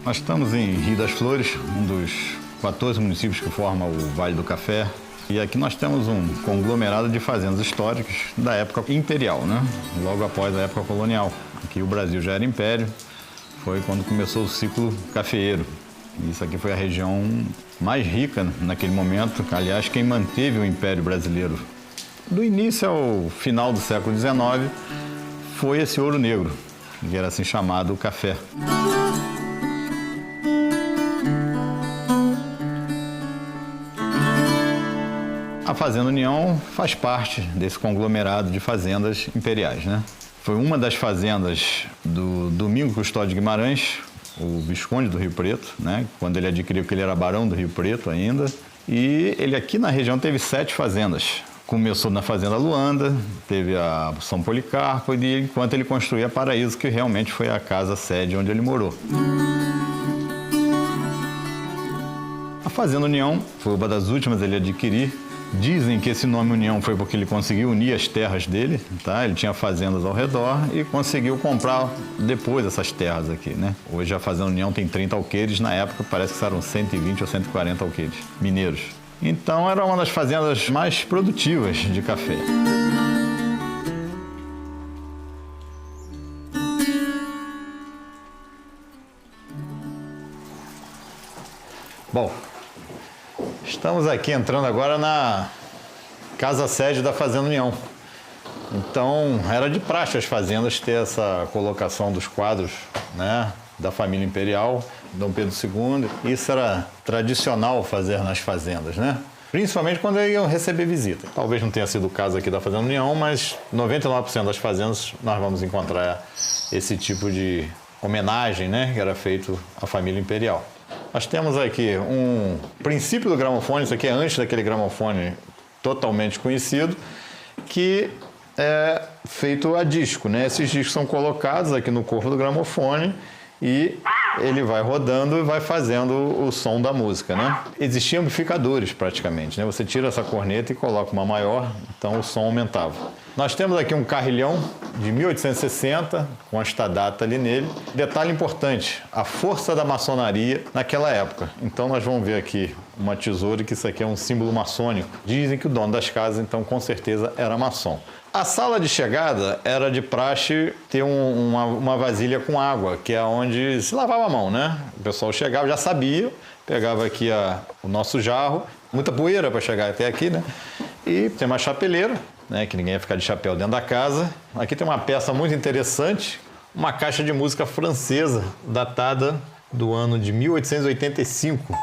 Nós estamos em Rio das Flores, um dos 14 municípios que formam o Vale do Café. E aqui nós temos um conglomerado de fazendas históricas da época imperial, né? Logo após a época colonial. Aqui o Brasil já era império, foi quando começou o ciclo cafeeiro. Isso aqui foi a região mais rica naquele momento, aliás, quem manteve o Império Brasileiro do início ao final do século XIX foi esse ouro negro, que era assim chamado café. A Fazenda União faz parte desse conglomerado de fazendas imperiais, né? Foi uma das fazendas do Domingos Custódio de Guimarães, o Visconde do Rio Preto, né? Quando ele adquiriu, que ele era barão do Rio Preto ainda. E ele aqui na região teve 7 fazendas. Começou na Fazenda Luanda, teve a São Policarpo, e enquanto ele construía Paraíso, que realmente foi a casa sede onde ele morou. A Fazenda União foi uma das últimas a ele adquirir. Dizem que esse nome União foi porque ele conseguiu unir as terras dele, tá? Ele tinha fazendas ao redor e conseguiu comprar depois essas terras aqui, né? Hoje a Fazenda União tem 30 alqueires, na época parece que eram 120 ou 140 alqueires mineiros. Então era uma das fazendas mais produtivas de café. Bom, estamos aqui entrando agora na casa-sede da Fazenda União. Então, era de praxe as fazendas ter essa colocação dos quadros, né, da família imperial, Dom Pedro II. Isso era tradicional fazer nas fazendas, né? Principalmente quando iam receber visita. Talvez não tenha sido o caso aqui da Fazenda União, mas 99% das fazendas nós vamos encontrar esse tipo de homenagem, né, que era feito à família imperial. Nós temos aqui um princípio do gramofone, isso aqui é antes daquele gramofone totalmente conhecido, que é feito a disco, né? Esses discos são colocados aqui no corpo do gramofone e ele vai rodando e vai fazendo o som da música, né? Existiam amplificadores praticamente, né? Você tira essa corneta e coloca uma maior, então o som aumentava. Nós temos aqui um carrilhão de 1860, com esta data ali nele. Detalhe importante, a força da maçonaria naquela época. Então nós vamos ver aqui uma tesoura, que isso aqui é um símbolo maçônico. Dizem que o dono das casas, então, com certeza era maçom. A sala de chegada era de praxe ter uma vasilha com água, que é onde se lavava a mão, né? O pessoal chegava, já sabia, pegava aqui o nosso jarro, muita poeira para chegar até aqui, né? E tem uma chapeleira, né, que ninguém ia ficar de chapéu dentro da casa. Aqui tem uma peça muito interessante, uma caixa de música francesa, datada do ano de 1885,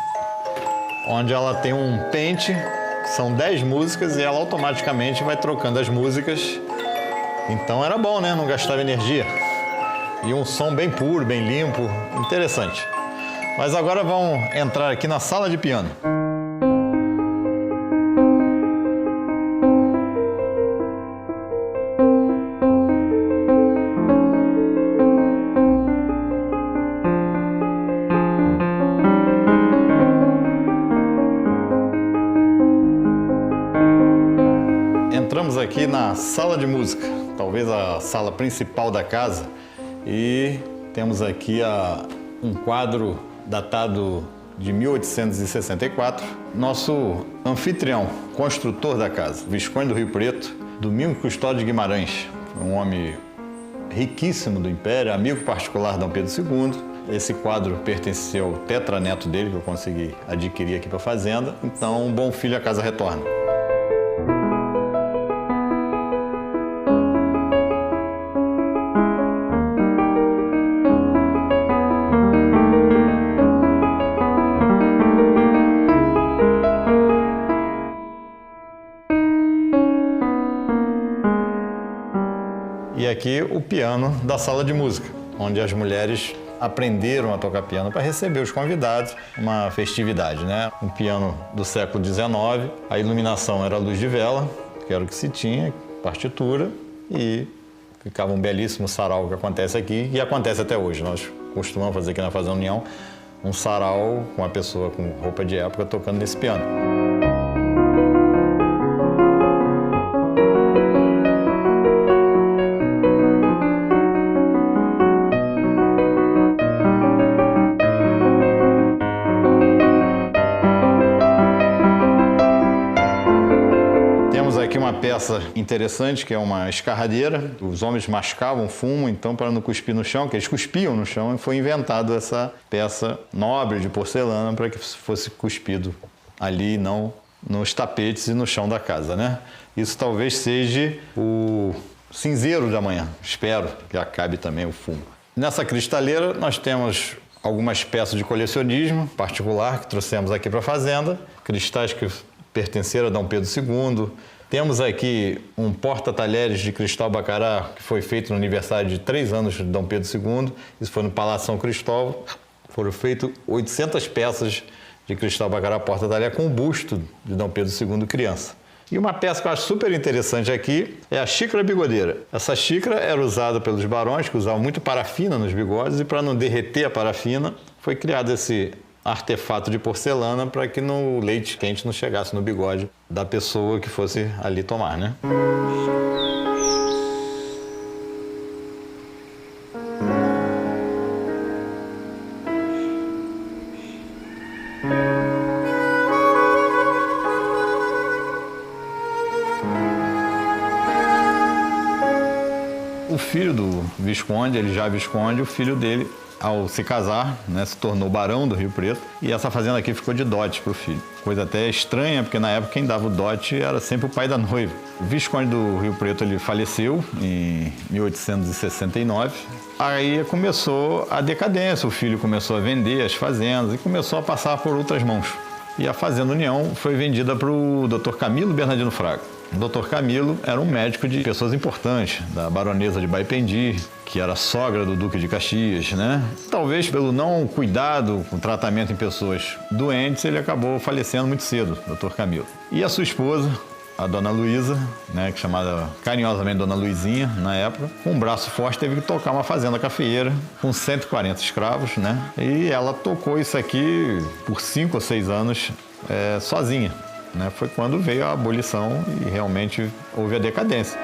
onde ela tem um pente, são 10 músicas e ela automaticamente vai trocando as músicas. Então era bom, né? Não gastava energia. E um som bem puro, bem limpo, interessante. Mas agora vamos entrar aqui na sala de piano. Entramos aqui na sala de música, talvez a sala principal da casa, e temos aqui um quadro datado de 1864. Nosso anfitrião, construtor da casa, Visconde do Rio Preto, Domingos Custódio de Guimarães, um homem riquíssimo do Império, amigo particular de Dom Pedro II. Esse quadro pertenceu ao tetraneto dele, que eu consegui adquirir aqui para a fazenda. Então, um bom filho a casa retorna. E aqui o piano da sala de música, onde as mulheres aprenderam a tocar piano para receber os convidados, uma festividade, né? Um piano do século XIX, a iluminação era luz de vela, que era o que se tinha, partitura, e ficava um belíssimo sarau que acontece aqui, e acontece até hoje. Nós costumamos fazer aqui na Fazenda União um sarau com uma pessoa com roupa de época tocando nesse piano. peça interessante, que é uma escarradeira. Os homens mascavam fumo, então, para não cuspir no chão, que eles cuspiam no chão, e foi inventado essa peça nobre de porcelana para que fosse cuspido ali, não nos tapetes e no chão da casa, né? Isso talvez seja o cinzeiro de amanhã. Espero que acabe também o fumo. Nessa cristaleira nós temos algumas peças de colecionismo particular que trouxemos aqui para a fazenda, cristais que pertenceram a Dom Pedro II. Temos aqui um porta-talheres de cristal bacará que foi feito no aniversário de 3 anos de Dom Pedro II. Isso foi no Palácio São Cristóvão. Foram feitas 800 peças de cristal bacará porta-talher com o busto de Dom Pedro II criança. E uma peça que eu acho super interessante aqui é a xícara bigodeira. Essa xícara era usada pelos barões, que usavam muito parafina nos bigodes, e para não derreter a parafina, foi criado esse artefato de porcelana para que no leite quente não chegasse no bigode da pessoa que fosse ali tomar, né? O filho do Visconde, ele já Visconde, o filho dele, ao se casar, né, se tornou barão do Rio Preto, e essa fazenda aqui ficou de dote para o filho. Coisa até estranha, porque na época quem dava o dote era sempre o pai da noiva. O Visconde do Rio Preto, ele faleceu em 1869. Aí começou a decadência, o filho começou a vender as fazendas e começou a passar por outras mãos. E a Fazenda União foi vendida para o Dr. Camilo Bernardino Fraga. O Dr. Camilo era um médico de pessoas importantes, da baronesa de Baipendi, que era sogra do Duque de Caxias, né? Talvez pelo não cuidado com tratamento em pessoas doentes, ele acabou falecendo muito cedo, Dr. Camilo. E a sua esposa, a Dona Luísa, né, que chamada carinhosamente Dona Luizinha, na época, com um braço forte, teve que tocar uma fazenda cafeeira com 140 escravos, né? E ela tocou isso aqui por 5 ou 6 anos sozinha. Né? Foi quando veio a abolição e realmente houve a decadência.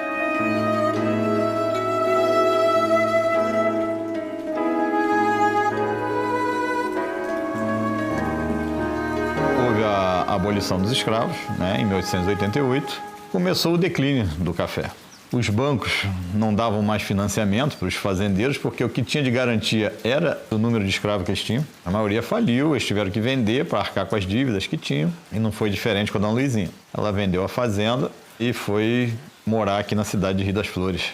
Houve a abolição dos escravos, né, em 1888. Começou o declínio do café. Os bancos não davam mais financiamento para os fazendeiros, porque o que tinha de garantia era o número de escravos que eles tinham. A maioria faliu, eles tiveram que vender para arcar com as dívidas que tinham, e não foi diferente com a Dona Luizinha. Ela vendeu a fazenda e foi morar aqui na cidade de Rio das Flores.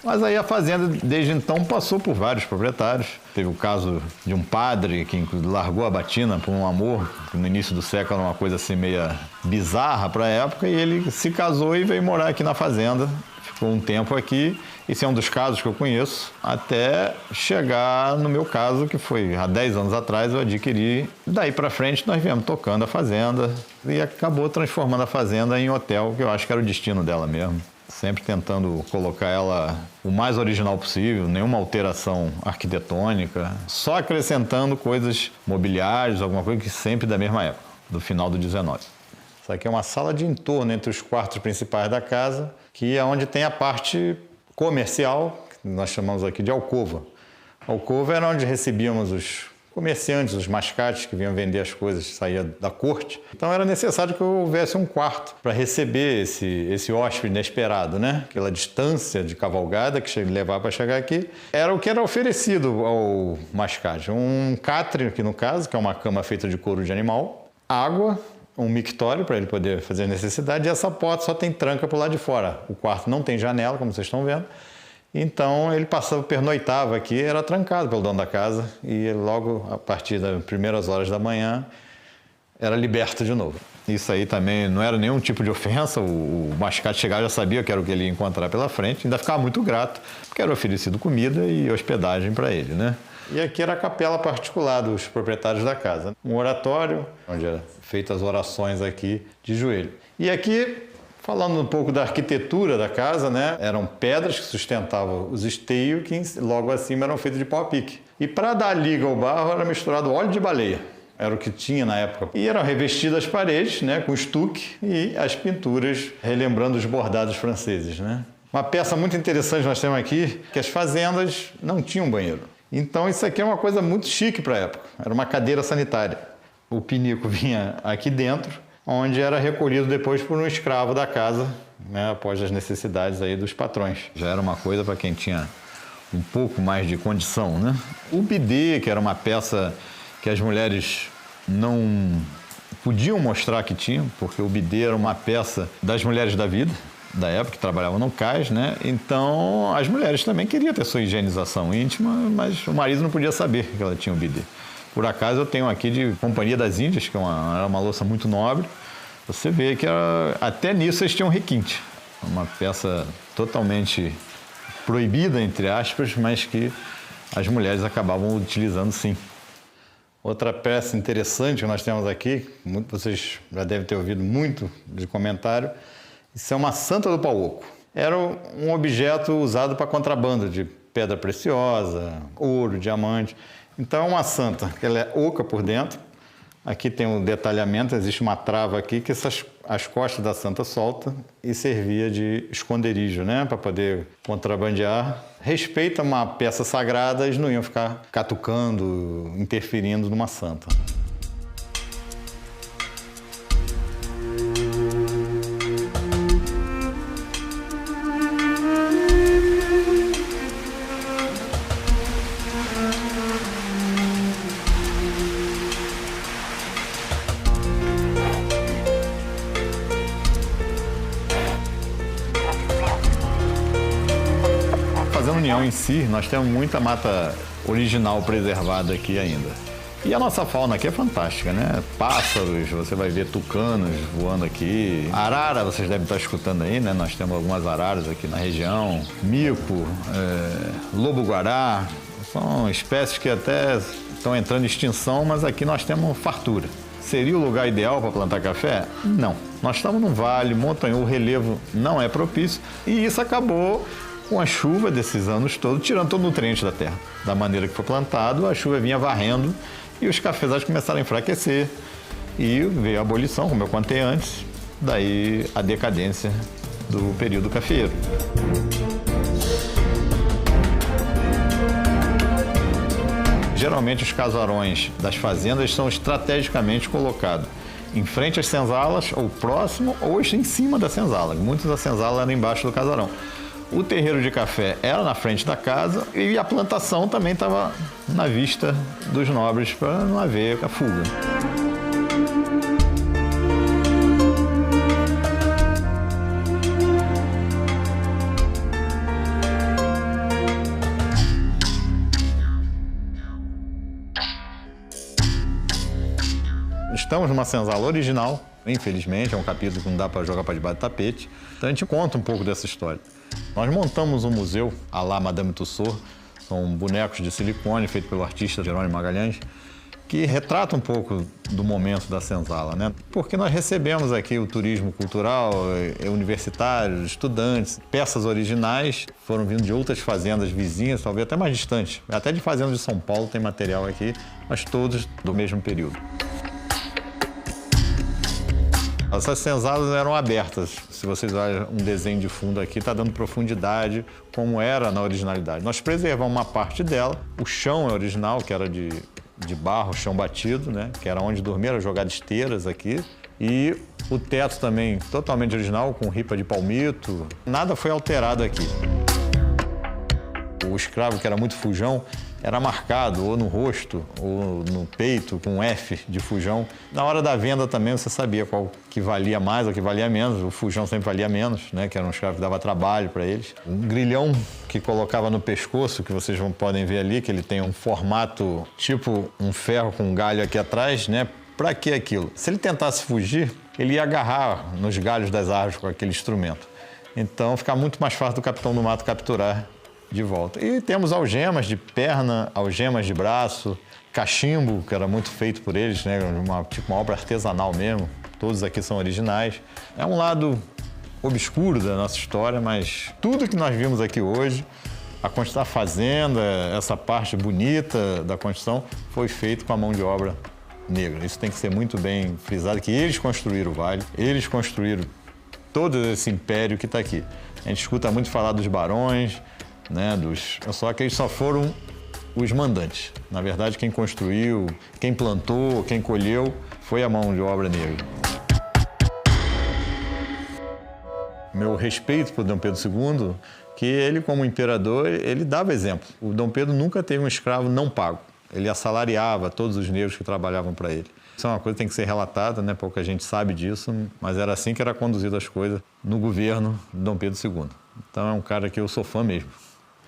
Mas aí a fazenda, desde então, passou por vários proprietários. Teve o caso de um padre que largou a batina por um amor, que no início do século era uma coisa assim meio bizarra para a época, e ele se casou e veio morar aqui na fazenda. Ficou um tempo aqui. Esse é um dos casos que eu conheço, até chegar no meu caso, que foi há 10 anos atrás, eu adquiri. Daí para frente nós viemos tocando a fazenda e acabou transformando a fazenda em hotel, que eu acho que era o destino dela mesmo. Sempre tentando colocar ela o mais original possível, nenhuma alteração arquitetônica, só acrescentando coisas mobiliárias, alguma coisa que sempre da mesma época, do final do 19. Isso aqui é uma sala de entorno entre os quartos principais da casa, que é onde tem a parte comercial, que nós chamamos aqui de alcova. A alcova era onde recebíamos os comerciantes, os mascates que vinham vender as coisas, saía da corte. Então era necessário que houvesse um quarto para receber esse hóspede inesperado, né? Aquela distância de cavalgada que levava para chegar aqui. Era o que era oferecido ao mascate. Um catre, aqui no caso, que é uma cama feita de couro de animal, água, um mictório para ele poder fazer a necessidade, e essa porta só tem tranca para o lado de fora. O quarto não tem janela, como vocês estão vendo. Então ele pernoitava aqui, era trancado pelo dono da casa, e logo a partir das primeiras horas da manhã era liberto de novo. Isso aí também não era nenhum tipo de ofensa, o mascate chegava, já sabia que era o que ele ia encontrar pela frente, ainda ficava muito grato, porque era oferecido comida e hospedagem para ele, né? E aqui era a capela particular dos proprietários da casa, um oratório, onde eram feitas as orações aqui de joelho. E aqui, falando um pouco da arquitetura da casa, né? Eram pedras que sustentavam os esteios, que logo acima eram feitos de pau a pique. E para dar liga ao barro era misturado óleo de baleia. Era o que tinha na época. E eram revestidas as paredes, né, com estuque, e as pinturas relembrando os bordados franceses, né? Uma peça muito interessante nós temos aqui, que as fazendas não tinham banheiro. Então isso aqui é uma coisa muito chique para a época. Era uma cadeira sanitária. O pinico vinha aqui dentro, onde era recolhido depois por um escravo da casa, né, após as necessidades aí dos patrões. Já era uma coisa para quem tinha um pouco mais de condição, né? O bidê, que era uma peça que as mulheres não podiam mostrar que tinham, porque o bidê era uma peça das mulheres da vida, da época, que trabalhavam no cais, né? Então, as mulheres também queriam ter sua higienização íntima, mas o marido não podia saber que ela tinha o bidê. Por acaso, eu tenho aqui de Companhia das Índias, que era uma louça muito nobre. Você vê que até nisso eles tinham requinte. Uma peça totalmente proibida, entre aspas, mas que as mulheres acabavam utilizando sim. Outra peça interessante que nós temos aqui, vocês já devem ter ouvido muito de comentário, isso é uma Santa do Pau Oco. Era um objeto usado para contrabando de pedra preciosa, ouro, diamante. Então é uma santa, ela é oca por dentro. Aqui tem um detalhamento, existe uma trava aqui que as costas da santa solta e servia de esconderijo, né, para poder contrabandear. Respeita uma peça sagrada, eles não iam ficar catucando, interferindo numa santa. Fazendo União em si, nós temos muita mata original preservada aqui ainda. E a nossa fauna aqui é fantástica, né? Pássaros, você vai ver tucanos voando aqui. Arara, vocês devem estar escutando aí, né? Nós temos algumas araras aqui na região. Mico, lobo-guará. São espécies que até estão entrando em extinção, mas aqui nós temos fartura. Seria o lugar ideal para plantar café? Não. Nós estamos num vale montanhoso, o relevo não é propício e isso acabou com a chuva desses anos todos, tirando todo o nutriente da terra. Da maneira que foi plantado, a chuva vinha varrendo e os cafezais começaram a enfraquecer. E veio a abolição, como eu contei antes, daí a decadência do período cafeeiro. Geralmente os casarões das fazendas são estrategicamente colocados em frente às senzalas, ou próximo, ou em cima da senzala. Muitas das senzalas eram embaixo do casarão. O terreiro de café era na frente da casa e a plantação também estava na vista dos nobres para não haver a fuga. Estamos numa senzala original, infelizmente, é um capítulo que não dá para jogar para debaixo do tapete. Então a gente conta um pouco dessa história. Nós montamos um museu, à la Madame Tussauds, são bonecos de silicone feitos pelo artista Jerônimo Magalhães, que retrata um pouco do momento da senzala, né? Porque nós recebemos aqui o turismo cultural, universitários, estudantes, peças originais foram vindo de outras fazendas vizinhas, talvez até mais distantes. Até de fazendas de São Paulo tem material aqui, mas todos do mesmo período. Essas senzalas eram abertas. Se vocês olharem um desenho de fundo aqui, está dando profundidade como era na originalidade. Nós preservamos uma parte dela. O chão é original, que era de barro, chão batido, né? Que era onde dormia, era jogado esteiras aqui. E o teto também totalmente original, com ripa de palmito. Nada foi alterado aqui. O escravo, que era muito fujão, era marcado ou no rosto ou no peito com um F de fujão. Na hora da venda também você sabia qual que valia mais ou que valia menos. O fujão sempre valia menos, né? Que era um escravo que dava trabalho para eles. Um grilhão que colocava no pescoço, que vocês podem ver ali, que ele tem um formato tipo um ferro com um galho aqui atrás, né? Para que aquilo? Se ele tentasse fugir, ele ia agarrar nos galhos das árvores com aquele instrumento. Então fica muito mais fácil do capitão do mato capturar de volta. E temos algemas de perna, algemas de braço, cachimbo, que era muito feito por eles, né? Tipo uma obra artesanal mesmo. Todos aqui são originais. É um lado obscuro da nossa história, mas tudo que nós vimos aqui hoje, a fazenda, essa parte bonita da construção, foi feito com a mão de obra negra. Isso tem que ser muito bem frisado, que eles construíram o vale, eles construíram todo esse império que está aqui. A gente escuta muito falar dos barões, né, só que eles só foram os mandantes. Na verdade, quem construiu, quem plantou, quem colheu, foi a mão de obra negra. Meu respeito por Dom Pedro II, que ele, como imperador, ele dava exemplo. O Dom Pedro nunca teve um escravo não pago. Ele assalariava todos os negros que trabalhavam para ele. Isso é uma coisa que tem que ser relatada, né? Pouca gente sabe disso, mas era assim que era conduzido as coisas no governo de Dom Pedro II. Então é um cara que eu sou fã mesmo.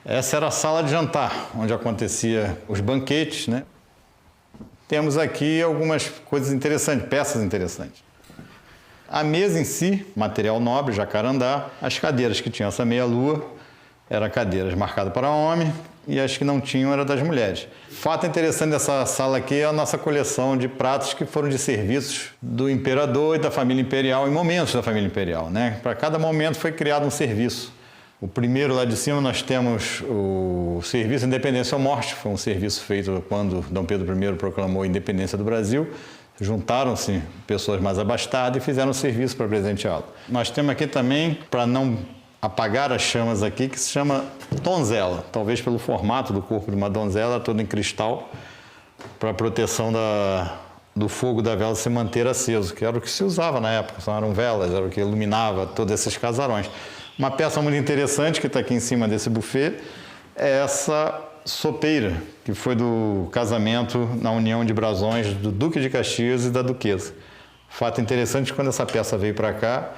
Essa era a sala de jantar, onde acontecia os banquetes, né? Temos aqui algumas coisas interessantes, peças interessantes. A mesa em si, material nobre, jacarandá. As cadeiras que tinham essa meia-lua eram cadeiras marcadas para homem e as que não tinham eram das mulheres. Fato interessante dessa sala aqui é a nossa coleção de pratos que foram de serviços do imperador e da família imperial, em momentos da família imperial, né? Para cada momento foi criado um serviço. O primeiro lá de cima nós temos o Serviço Independência ou Morte, foi um serviço feito quando Dom Pedro I proclamou a independência do Brasil. Juntaram-se pessoas mais abastadas e fizeram um serviço para presenteá-lo. Nós temos aqui também, para não apagar as chamas aqui, que se chama donzela, talvez pelo formato do corpo de uma donzela, todo em cristal, para proteção do fogo da vela se manter aceso, que era o que se usava na época, eram velas, era o que iluminava todos esses casarões. Uma peça muito interessante que está aqui em cima desse buffet é essa sopeira, que foi do casamento na união de brasões do Duque de Caxias e da Duquesa. Fato interessante, quando essa peça veio para cá,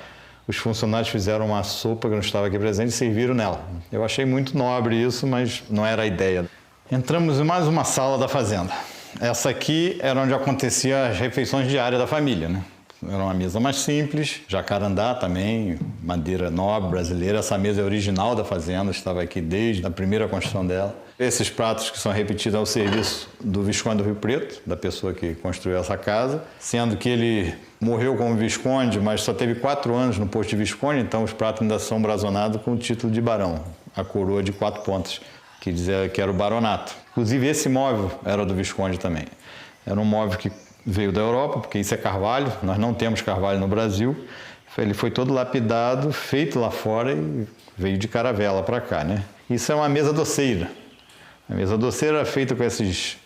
os funcionários fizeram uma sopa que não estava aqui presente e serviram nela. Eu achei muito nobre isso, mas não era a ideia. Entramos em mais uma sala da fazenda. Essa aqui era onde aconteciam as refeições diárias da família, né? Era uma mesa mais simples, jacarandá também, madeira nobre brasileira. Essa mesa é original da fazenda, estava aqui desde a primeira construção dela. Esses pratos que são repetidos ao serviço do Visconde do Rio Preto, da pessoa que construiu essa casa, sendo que ele morreu como Visconde, mas só teve 4 anos no posto de Visconde, então os pratos ainda são brazonados com o título de barão, a coroa de 4 pontas, que dizia que era o baronato. Inclusive esse móvel era do Visconde também. Era um móvel que veio da Europa, porque isso é carvalho, nós não temos carvalho no Brasil. Ele foi todo lapidado, feito lá fora e veio de caravela para cá, né? Isso é uma mesa doceira. A mesa doceira era feita com essas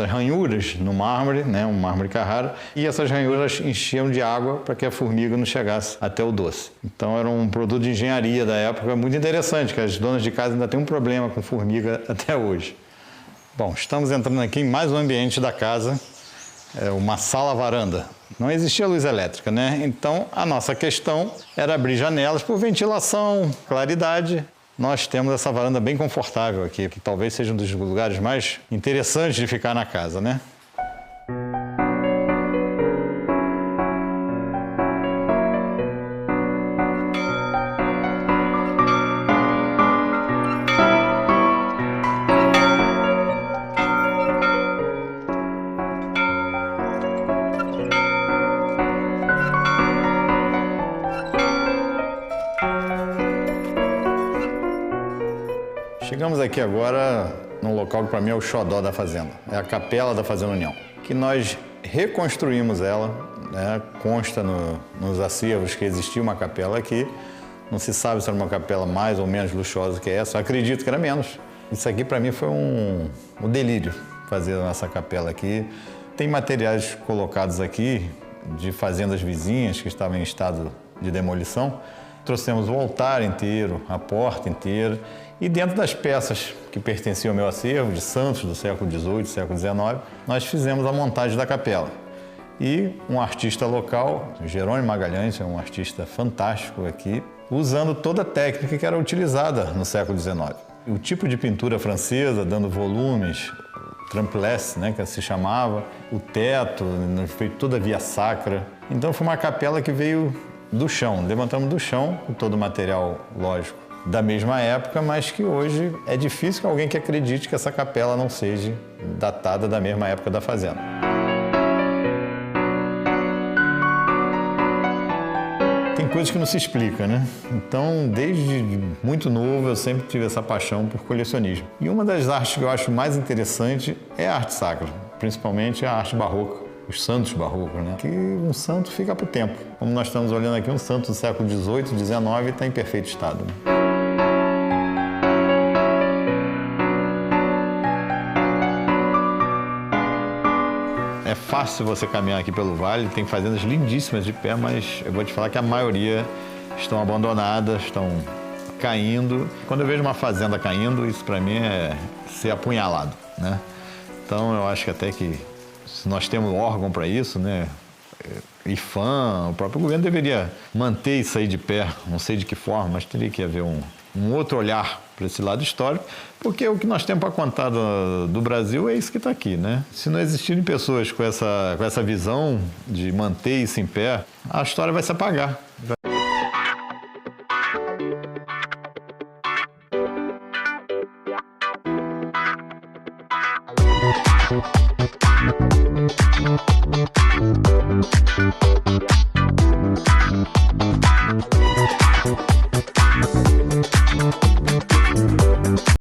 ranhuras no mármore, né? Um mármore Carrara, e essas ranhuras enchiam de água para que a formiga não chegasse até o doce. Então era um produto de engenharia da época muito interessante, que as donas de casa ainda têm um problema com formiga até hoje. Bom, estamos entrando aqui em mais um ambiente da casa, uma sala-varanda. Não existia luz elétrica, né? Então, a nossa questão era abrir janelas por ventilação, claridade. Nós temos essa varanda bem confortável aqui, que talvez seja um dos lugares mais interessantes de ficar na casa, né? Chegamos aqui agora num local que para mim é o xodó da fazenda, é a Capela da Fazenda União, que nós reconstruímos ela, né? Consta nos acervos que existia uma capela aqui, não se sabe se era uma capela mais ou menos luxuosa que essa, eu acredito que era menos. Isso aqui para mim foi um delírio, fazer essa capela aqui. Tem materiais colocados aqui de fazendas vizinhas que estavam em estado de demolição. Trouxemos o altar inteiro, a porta inteira, e dentro das peças que pertenciam ao meu acervo, de santos do século XVIII, século XIX, nós fizemos a montagem da capela. E um artista local, Jerônimo Magalhães, é um artista fantástico aqui, usando toda a técnica que era utilizada no século XIX. O tipo de pintura francesa, dando volumes, trampless, né, que se chamava, o teto, feito toda a via sacra. Então foi uma capela que veio do chão, levantamos do chão, com todo o material, lógico, da mesma época, mas que hoje é difícil que alguém que acredite que essa capela não seja datada da mesma época da fazenda. Tem coisas que não se explica, né? Então, desde muito novo, eu sempre tive essa paixão por colecionismo. E uma das artes que eu acho mais interessante é a arte sacra, principalmente a arte barroca, os santos barrocos, né? Que um santo fica para o tempo. Como nós estamos olhando aqui, um santo do século XVIII, XIX está em perfeito estado, né? É fácil você caminhar aqui pelo vale, tem fazendas lindíssimas de pé, mas eu vou te falar que a maioria estão abandonadas, estão caindo. Quando eu vejo uma fazenda caindo, isso para mim é ser apunhalado, né? Então eu acho que até que se nós temos órgão para isso, né? IFAM, o próprio governo deveria manter isso aí de pé, não sei de que forma, mas teria que haver um outro olhar para esse lado histórico, porque o que nós temos para contar do Brasil é isso que está aqui, né? Se não existirem pessoas com essa visão de manter isso em pé, a história vai se apagar.